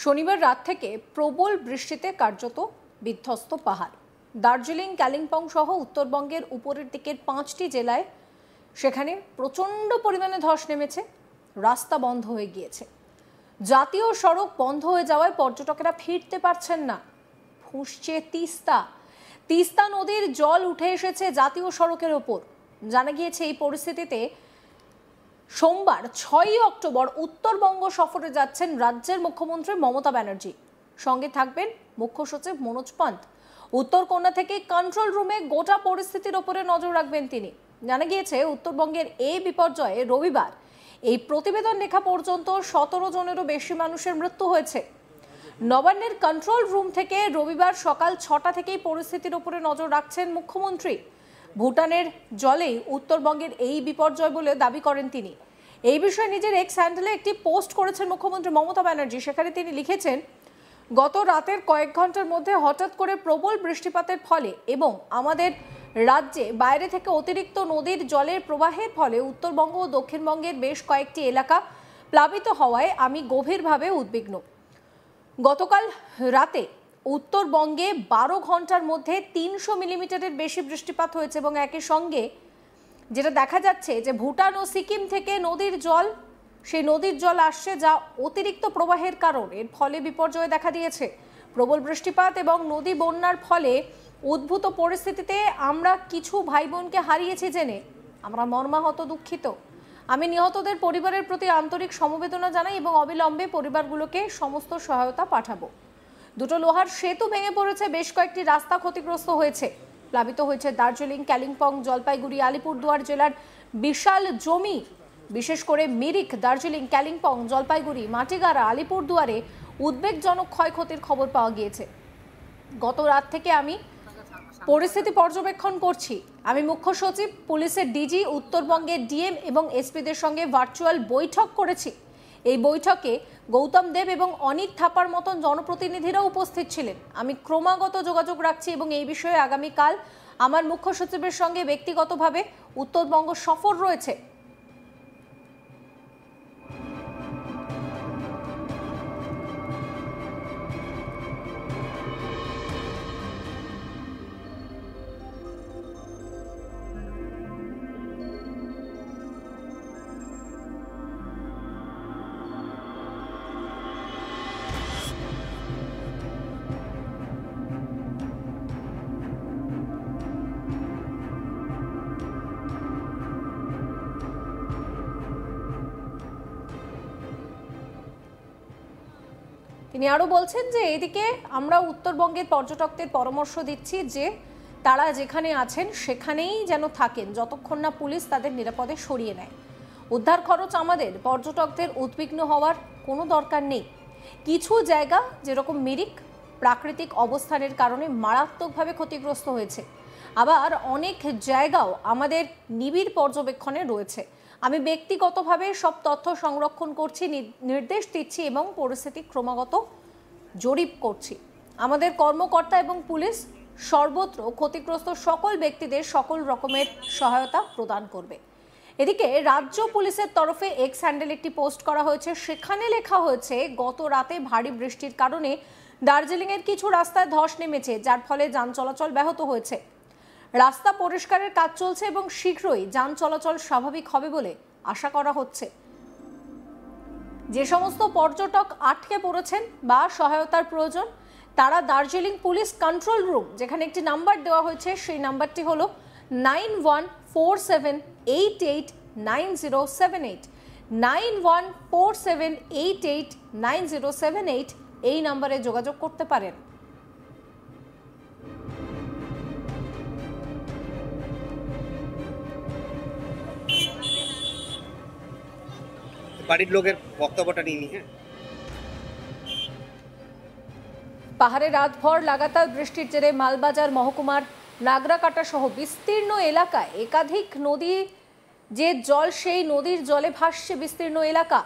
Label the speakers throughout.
Speaker 1: শনিবার রাত থেকে প্রবল বৃষ্টিতে কার্যত বিধ্বস্ত পাহাড়। দার্জিলিং, কালিম্পং সহ উত্তরবঙ্গের উপরের দিকের 5টি জেলায় সেখানে প্রচণ্ড পরিমাণে ধস নেমেছে। রাস্তা বন্ধ হয়ে গিয়েছে। জাতীয় সড়ক বন্ধ হয়ে যাওয়ায় পর্যটকেরা ফিরতে পারছেন না। ফুঁসছে তিস্তা নদীর জল উঠে এসেছে জাতীয় সড়কের ওপর। জানা গিয়েছে এই পরিস্থিতিতে সোমবার 6ই অক্টোবর উত্তরবঙ্গ সফরে যাচ্ছেন রাজ্যের মুখ্যমন্ত্রী মমতা ব্যানার্জি। সঙ্গে থাকবেন মুখ্য সচিব মনোজ পান্ত। উত্তরকন্যা থেকে কন্ট্রোল রুমে গোটা পরিস্থিতির ওপরে নজর রাখবেন তিনি। জানা গিয়েছে উত্তরবঙ্গের এই বিপর্যয়ে রবিবার এই প্রতিবেদন লেখা পর্যন্ত 17 জনেরও বেশি মানুষের মৃত্যু হয়েছে। নবান্নের কন্ট্রোল রুম থেকে রবিবার সকাল 6টা থেকেই পরিস্থিতির উপরে নজর রাখছেন মুখ্যমন্ত্রী। ভুটানের জলেই উত্তরবঙ্গের এই বিপর্যয় বলে দাবি করেন তিনি। এই বিষয়ে নিজের এক্স হ্যান্ডেলে একটি পোস্ট করেছেন মুখ্যমন্ত্রী মমতা ব্যানার্জি। সেখানে তিনি লিখেছেন, গত রাতের কয়েক ঘন্টার মধ্যে হঠাৎ করে প্রবল বৃষ্টিপাতের ফলে এবং আমাদের রাজ্যে বাইরে থেকে অতিরিক্ত নদীর জলের প্রবাহের ফলে উত্তরবঙ্গ ও দক্ষিণবঙ্গের বেশ কয়েকটি এলাকা প্লাবিত হওয়ায় আমি গভীরভাবে উদ্বিগ্ন। গতকাল রাতে উত্তরবঙ্গে 12 ঘন্টার মধ্যে 300 মিলিমিটারের বেশি বৃষ্টিপাত হয়েছে এবং একই সঙ্গে যেটা দেখা যাচ্ছে যে ভুটান ও সিকিম থেকে সেই নদীর জল আসছে, যা অতিরিক্ত প্রবাহের কারণ। এর ফলে বিপর্যয় দেখা দিয়েছে। প্রবল বৃষ্টিপাত এবং নদী বন্যার ফলে উদ্ভূত পরিস্থিতিতে আমরা কিছু ভাই বোনকে হারিয়েছি জেনে আমরা মর্মাহত, দুঃখিত। আমি নিহতদের পরিবারের প্রতি আন্তরিক সমবেদনা জানাই এবং অবিলম্বে পরিবারগুলোকে সমস্ত সহায়তা পাঠাবো। দুটো লোহার সেতু ভেঙে পড়েছে, বেশ কয়েকটি রাস্তা ক্ষতিগ্রস্ত হয়েছে। প্লাবিত হয়েছে দার্জিলিং, কালিম্পং, জলপাইগুড়ি, আলিপুরদুয়ার জেলার বিশাল জমি। বিশেষ করে মিরিক, দার্জিলিং, কালিম্পং, জলপাইগুড়ি, মাটিগাড়া, আলিপুরদুয়ারে উদ্বেগজনক ক্ষয়ক্ষতির খবর পাওয়া গিয়েছে। গত রাত থেকে আমি পরিস্থিতি পর্যবেক্ষণ করছি। আমি মুখ্য সচিব, পুলিশের ডিজি, উত্তরবঙ্গের ডিএম এবং এসপিদের সঙ্গে ভার্চুয়াল বৈঠক করেছি। এই বৈঠকে গৌতম দেব এবং অনিক থাপার মতন জনপ্রতিনিধিরা উপস্থিত ছিলেন। আমি ক্রমাগত যোগাযোগ রাখছি এবং এই বিষয়ে আগামীকাল আমার মুখ্য সচিবের সঙ্গে ব্যক্তিগতভাবে উত্তরবঙ্গ সফর রয়েছে। তিনি আরো বলছেন যে এদিকে আমরা উত্তরবঙ্গের পর্যটকদের পরামর্শ দিচ্ছি যে তারা যেখানে আছেন সেখানেই যেন থাকেন যতক্ষণ না পুলিশ তাদের নিরাপদে সরিয়ে নেয়। উদ্ধার খরচ আমাদের, পর্যটকদের উদ্বিগ্ন হওয়ার কোনো দরকার নেই। কিছু জায়গা যেরকম মিরিক প্রাকৃতিক অবস্থানের কারণে মারাত্মকভাবে ক্ষতিগ্রস্ত হয়েছে, আবার অনেক জায়গাও আমাদের নিবিড় পর্যবেক্ষণে রয়েছে। আমি ব্যক্তিগতভাবে সব তথ্য সংরক্ষণ করছি, নির্দেশ দিচ্ছি এবং পরিস্থিতি ক্রমাগত জরিপ করছি। আমাদের কর্মকর্তা এবং পুলিশ সর্বত্র ক্ষতিগ্রস্ত সকল ব্যক্তিদের সকল রকমের সহায়তা প্রদান করবে। এদিকে রাজ্য পুলিশের তরফে এক্স হ্যান্ডেল একটি পোস্ট করা হয়েছে। সেখানে লেখা হয়েছে, গত রাতে ভারী বৃষ্টির কারণে দার্জিলিংয়ের কিছু রাস্তায় ধস নেমেছে, যার ফলে যান চলাচল ব্যাহত হয়েছে। রাস্তা পরিষ্কারের কাজ চলছে এবং শীঘ্রই যান চলাচল স্বাভাবিক হবে বলে আশা করা হচ্ছে। যে সমস্ত পর্যটক আটকে পড়েছেন বা সহায়তার প্রয়োজন, তারা দার্জিলিং পুলিশ কন্ট্রোল রুম, যেখানে একটি নাম্বার দেওয়া হয়েছে, সেই নাম্বারটি হলো 9147889078 9147889078। এই নাম্বারে যোগাযোগ করতে পারেন।
Speaker 2: বাড়ির লোকের বক্তব্যটা নিয়ে নিয়ে
Speaker 1: পাহাড়ে রাতভর লাগাতার বৃষ্টির জেরে মালবাজার মহকুমার নাগরাকাটা সহ বিস্তীর্ণ এলাকায় একাধিক নদী যে জল, সেই নদীর জলে ভাসছে বিস্তীর্ণ এলাকা।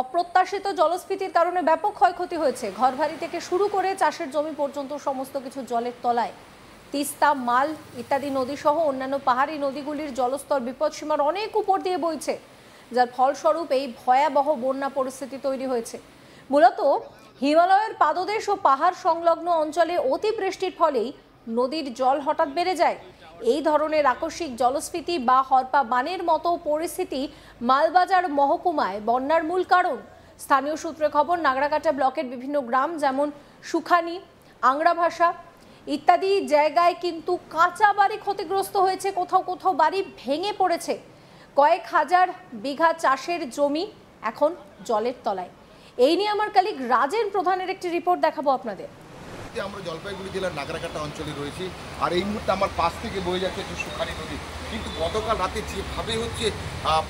Speaker 1: অপ্রত্যাশিত জলস্ফীতির কারণে ব্যাপক ক্ষয়ক্ষতি হয়েছে। ঘরবাড়ি থেকে শুরু করে চাষের জমি পর্যন্ত সমস্ত কিছু জলের তলায়। তিস্তা, মাল ইত্যাদি নদী সহ অন্যান্য পাহাড়ি নদীগুলির জলস্তর বিপদসীমার অনেক উপর দিয়ে বইছে, যার ফলস্বরূপ এই ভয়াবহ বন্যা পরিস্থিতি তৈরি হয়েছে। মূলত হিমালয়ের পাদদেশ ও পাহাড় সংলগ্ন অঞ্চলে অতিবৃষ্টির ফলেই নদীর জল হঠাৎ বেড়ে যায়। এই ধরনের আকস্মিক জলস্ফীতি বা হরপা বানের মতো পরিস্থিতি মালবাজার মহকুমায় বন্যার মূল কারণ। স্থানীয় সূত্রে খবর, নাগরাকাটা ব্লকের বিভিন্ন গ্রাম যেমন সুখানি, আংরাভাষা ইত্যাদি জায়গায় কিন্তু কাঁচা বাড়ি ক্ষতিগ্রস্ত হয়েছে, কোথাও কোথাও বাড়ি ভেঙে পড়েছে। কয়েক হাজার বিঘা চাষের জমি এখন জলের তলায়। এই নিয়ে আমার কলিগ রাজেন প্রধানের একটি রিপোর্ট দেখাবো আপনাদের।
Speaker 3: আমরা জলপাইগুড়ি জেলার নাগরাকাটা অঞ্চলে রয়েছি, আর এই মুহূর্তে আমার পাশ থেকে বয়ে যাচ্ছে একটি সুখানি নদী। কিন্তু গতকাল রাতে যেভাবে হচ্ছে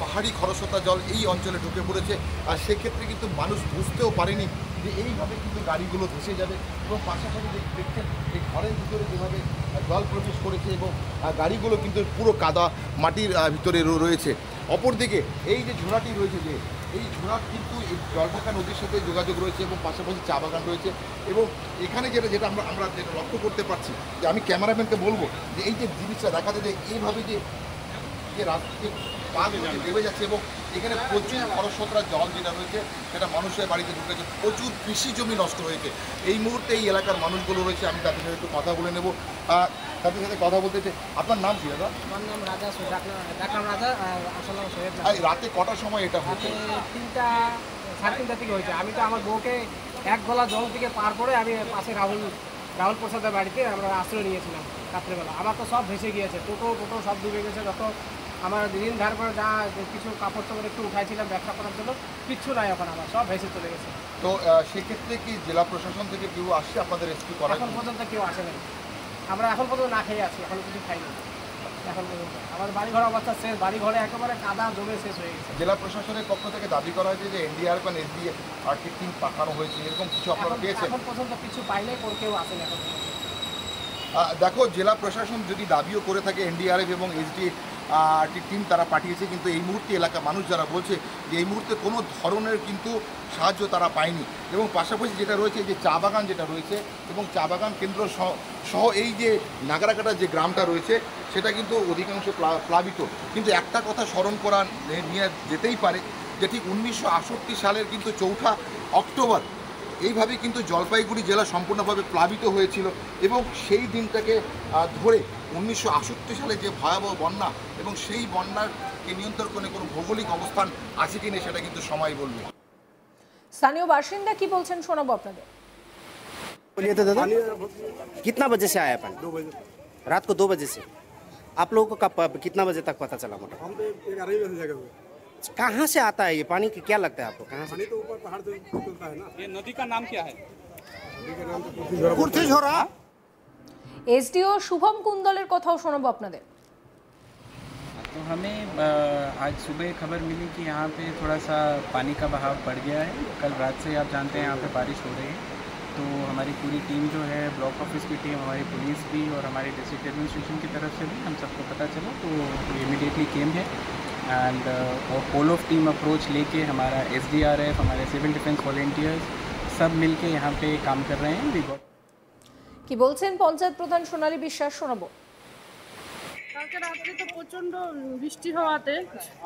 Speaker 3: পাহাড়ি খরস্রোতা জল এই অঞ্চলে ঢুকে পড়েছে, আর সেক্ষেত্রে কিন্তু মানুষ বুঝতেও পারেনি যে এইভাবে কিন্তু গাড়িগুলো ধসে যাবে। এবং পাশাপাশি দেখছেন এই ঘরের ভিতরে যেভাবে জল প্রবেশ করেছে এবং গাড়িগুলো কিন্তু পুরো কাদা মাটির ভিতরে রয়েছে। অপরদিকে এই যে ঝোড়াটি রয়েছে, যে এই ঝোড়ার কিন্তু এই জলঢাকা নদীর সাথে যোগাযোগ রয়েছে এবং পাশাপাশি চা বাগান রয়েছে। এবং এখানে যেটা আমরা যেটা লক্ষ্য করতে পারছি, যে আমি ক্যামেরাম্যানকে বলবো যে এই যে জিনিসটা দেখা যায় যে এইভাবে যে রাস্তা পাল নেমে যাচ্ছে এবং এখানে প্রচুর খরস্রোতা জল যেটা রয়েছে সেটা মানুষের বাড়িতে ঢুকেছে, প্রচুর কৃষি জমি নষ্ট হয়েছে। এই মুহূর্তে এই এলাকার মানুষগুলো রয়েছে, আমি তাদের সাথে একটু কথা বলে নেব। তাদের সাথে কথা বলতে চাই। আপনার নাম কি দাদা?
Speaker 4: আমার নাম রাজা, ডাকনাম রাজা, আসল নাম সৈয়দ।
Speaker 3: রাতে কটার সময় এটা হয়েছে?
Speaker 4: 3টা, 3:30 থেকে হয়েছে। আমি তো আমার বউকে এক গলা জল থেকে পার করে আমি পাশে রাহুল প্রসাদের বাড়িতে আমরা আশ্রয় নিয়েছিলাম রাত্রেবেলা। আমার তো সব ভেসে গিয়েছে, টোটো সব ডুবে গেছে। যত আমার ঋণ ধার করে যা কিছু কাপড় চোপড় একটু উঠাইছিলাম ব্যবসা করার জন্য, কিচ্ছু নাই, এখন আমার সব ভেসে চলে গেছে।
Speaker 3: তো সেক্ষেত্রে কি জেলা প্রশাসন থেকে কেউ আসছে আপনাদের রেস্কিউ করার?
Speaker 4: এখন পর্যন্ত কেউ আসেনি। আমরা এখন পর্যন্ত না খেয়ে আছি, এখন কিছু খাইনি এখন পর্যন্ত। আমার বাড়িঘর অবস্থা শেষ, বাড়িঘরে একেবারে কাদা জমে শেষ হয়ে গেছে।
Speaker 3: জেলা প্রশাসনের পক্ষ থেকে দাবি করা হয়েছে যে এনডিআরএফ বা এসডিএফ আর্থিক টিম পাঠানো হয়েছে, এরকম কিছু আপনারা পেয়েছেন?
Speaker 4: এখন পর্যন্ত কিছু পাইলে কেউ আসেনি এখন পর্যন্ত।
Speaker 3: দেখো, জেলা প্রশাসন যদি দাবিও করে থাকে এনডিআরএফ এবং এসডিএফ টিম তারা পাঠিয়েছে, কিন্তু এই মুহূর্তে এলাকা মানুষ যারা বলছে যে এই মুহূর্তে কোনো ধরনের কিন্তু সাহায্য তারা পায়নি। এবং পাশাপাশি যেটা রয়েছে যে চা বাগান যেটা রয়েছে এবং চা বাগান কেন্দ্র সহ এই যে নাগরাকাটা যে গ্রামটা রয়েছে সেটা কিন্তু অধিকাংশ প্লাবিত। কিন্তু একটা কথা স্মরণ করা নিয়ে যেতেই পারে যে ঠিক 1968 সালের কিন্তু 4 অক্টোবর এইভাবে কিন্তু জলপাইগুড়ি জেলা সম্পূর্ণভাবে প্লাবিত হয়েছিল। এবং সেই দিনটাকে ধরে 1968 সালে যে ভয়াবহ বন্যা এবং সেই বন্যাকে নিয়ন্ত্রণে কোনো ভৌগোলিক অবস্থান আছে কিনা সেটা কিন্তু সময় বলবে।
Speaker 1: স্থানীয় বাসিন্দা কি বলছেন শোনাবো আপনাদের।
Speaker 5: बोलिए तो दादा, कितना बजे से आया पानी?
Speaker 6: 2 बजे।
Speaker 5: रात को 2 बजे से। आप लोगों को कब कितना बजे तक पता चला? मोटा
Speaker 6: हम तो 11 बजे जगह हुए।
Speaker 5: कहाँ से आता है ये पानी? क्या लगता है आपको? कहाँ से?
Speaker 6: पानी तो ऊपर पहाड़ से निकलता है ना।
Speaker 7: ये नदी का नाम क्या है?
Speaker 6: नदी का नाम तो कुर्सी झोरा।
Speaker 1: এসডিও শুভম কুন্দলের কথাও শোনাবো আপনাদের।
Speaker 7: तो हमें आज सुबह खबर मिली कि यहाँ पे थोड़ा सा पानी का बहाव बढ़ गया है। कल रात से आप जानते हैं यहाँ पे बारिश हो रही है, तो हमारी पूरी टीम जो है, ब्लॉक ऑफिस की टीम, हमारी पुलिस भी और हमारी डिस्ट्रिक्ट एडमिनिस्ट्रेशन की तरफ से भी हम सबको पता चला, तो इमीडिएटली केम है and pole of team approach लेके हमारा एसडीआरएफ, हमारे सिविल डिफेंस वॉलेंटियर्स सब मिल के यहाँ पे काम कर रहे हैं।
Speaker 1: কি বলছেন পঞ্চায়েত প্রধান সোনালী বিশ্বাস, শোনাবো।
Speaker 8: কালকে রাত্রে তো প্রচণ্ড বৃষ্টি হওয়াতে,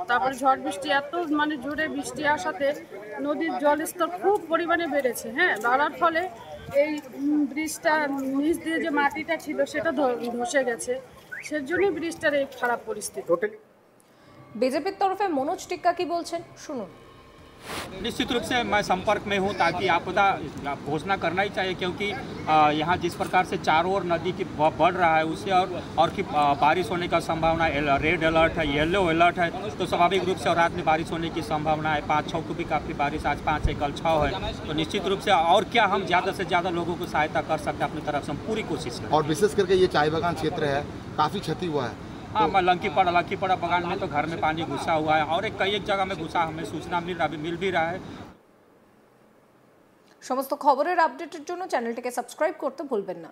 Speaker 8: তারপরে ঝড় বৃষ্টি এত মানে জোরে বৃষ্টি আসাতে নদীর জলস্তর খুব পরিমাণে বেড়েছে। বাড়ার ফলে এই ব্রিজটা নিচ দিয়ে যে মাটিটা ছিল সেটা ধসে গেছে, সেজন্যই ব্রিজটার এই খারাপ পরিস্থিতি।
Speaker 1: বিজেপির তরফে মনোজ টিক্কা কি বলছেন শুনুন।
Speaker 9: निश्चित रूप से मैं संपर्क में हूं, ताकि आपदा घोषणा करना ही चाहिए, क्योंकि यहाँ जिस प्रकार से चारों ओर नदी की बढ़ रहा है उससे और की बारिश होने का संभावना, रेड अलर्ट है, येलो अलर्ट है, तो स्वाभाविक रूप से और रात में बारिश होने की संभावना है। 5-6 को भी काफ़ी बारिश, आज 5 है, कल 6 है, तो निश्चित रूप से और क्या हम ज़्यादा से ज़्यादा लोगों को सहायता कर सकते हैं, अपनी तरफ से हम पूरी कोशिश करें।
Speaker 3: और विशेष करके ये चाय बागान क्षेत्र है, काफ़ी क्षति हुआ है।
Speaker 9: हाँ, मैं लंकीपड़ा बगान में तो घर में पानी घुसा हुआ है और कई एक जगह में घुसा, हमें सूचना मिल भी रहा है।
Speaker 1: সমস্ত খবরের আপডেটের জন্য চ্যানেলটিকে সাবস্ক্রাইব করতে ভুলবেন না।